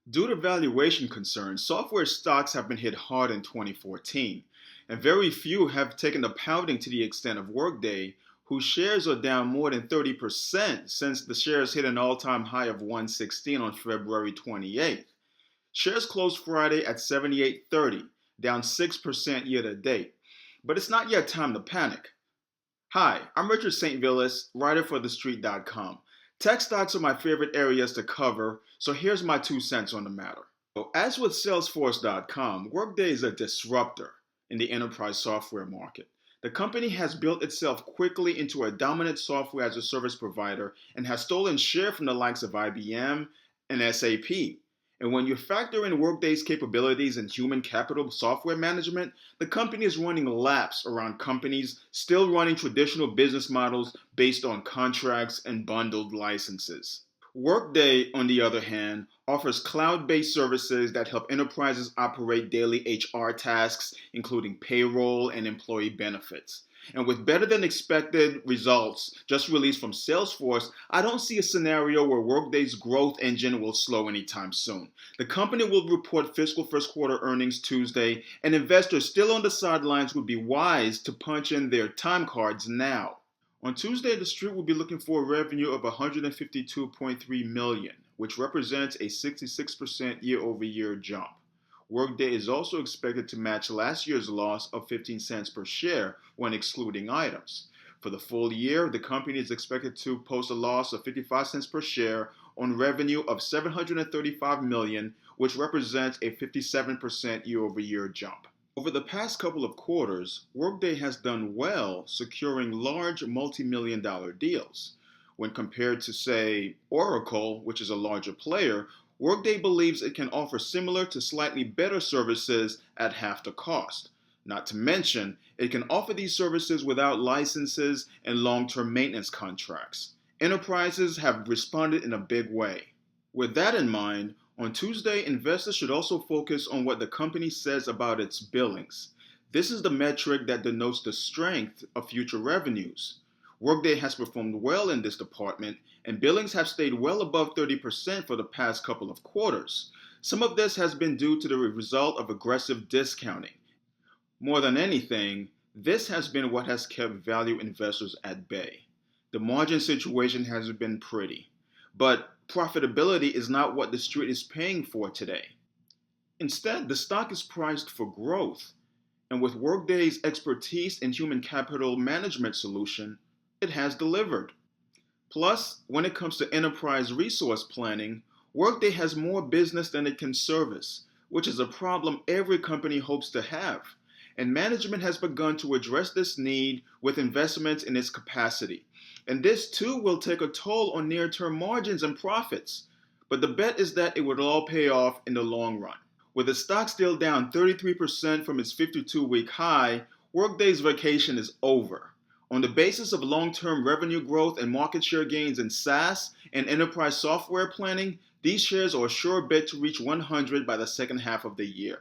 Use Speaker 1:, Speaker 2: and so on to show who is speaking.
Speaker 1: Due to valuation concerns, software stocks have been hit hard in 2014, and very few have taken a pounding to the extent of Workday, whose shares are down more than 30% since the shares hit an all-time high of 116 on February 28th. Shares closed Friday at 78.30, down 6% year to date. But it's not yet time to panic. Hi, I'm Richard St. Villas, writer for TheStreet.com. Tech stocks are my favorite areas to cover, so here's my 2 cents on the matter. As with Salesforce.com, Workday is a disruptor in the enterprise software market. The company has built itself quickly into a dominant software as a service provider and has stolen share from the likes of IBM and SAP. And when you factor in Workday's capabilities in human capital software management, the company is running laps around companies still running traditional business models based on contracts and bundled licenses. Workday, on the other hand, offers cloud-based services that help enterprises operate daily HR tasks, including payroll and employee benefits. And with better than expected results just released from Salesforce, I don't see a scenario where Workday's growth engine will slow anytime soon. The company will report fiscal first quarter earnings Tuesday, and investors still on the sidelines would be wise to punch in their time cards now. On Tuesday, the street will be looking for a revenue of 152.3 million, which represents a 66% year-over-year jump. Workday is also expected to match last year's loss of 15 cents per share when excluding items. For the full year, the company is expected to post a loss of 55 cents per share on revenue of 735 million, which represents a 57% year-over-year jump. Over the past couple of quarters, Workday has done well securing large multi-million dollar deals. When compared to, say, Oracle, which is a larger player, Workday believes it can offer similar to slightly better services at half the cost. Not to mention, it can offer these services without licenses and long-term maintenance contracts. Enterprises have responded in a big way. With that in mind, on Tuesday, investors should also focus on what the company says about its billings. This is the metric that denotes the strength of future revenues. Workday has performed well in this department, and billings have stayed well above 30% for the past couple of quarters. Some of this has been due to the result of aggressive discounting. More than anything, this has been what has kept value investors at bay. The margin situation hasn't been pretty, but profitability is not what the street is paying for today. Instead, the stock is priced for growth, and with Workday's expertise in human capital management solution, it has delivered. Plus, when it comes to enterprise resource planning, Workday has more business than it can service, which is a problem every company hopes to have. And management has begun to address this need with investments in its capacity. And this too will take a toll on near-term margins and profits. But the bet is that it would all pay off in the long run. With the stock still down 33% from its 52-week high, Workday's vacation is over. On the basis of long-term revenue growth and market share gains in SaaS and enterprise software planning, these shares are a sure bet to reach 100 by the second half of the year.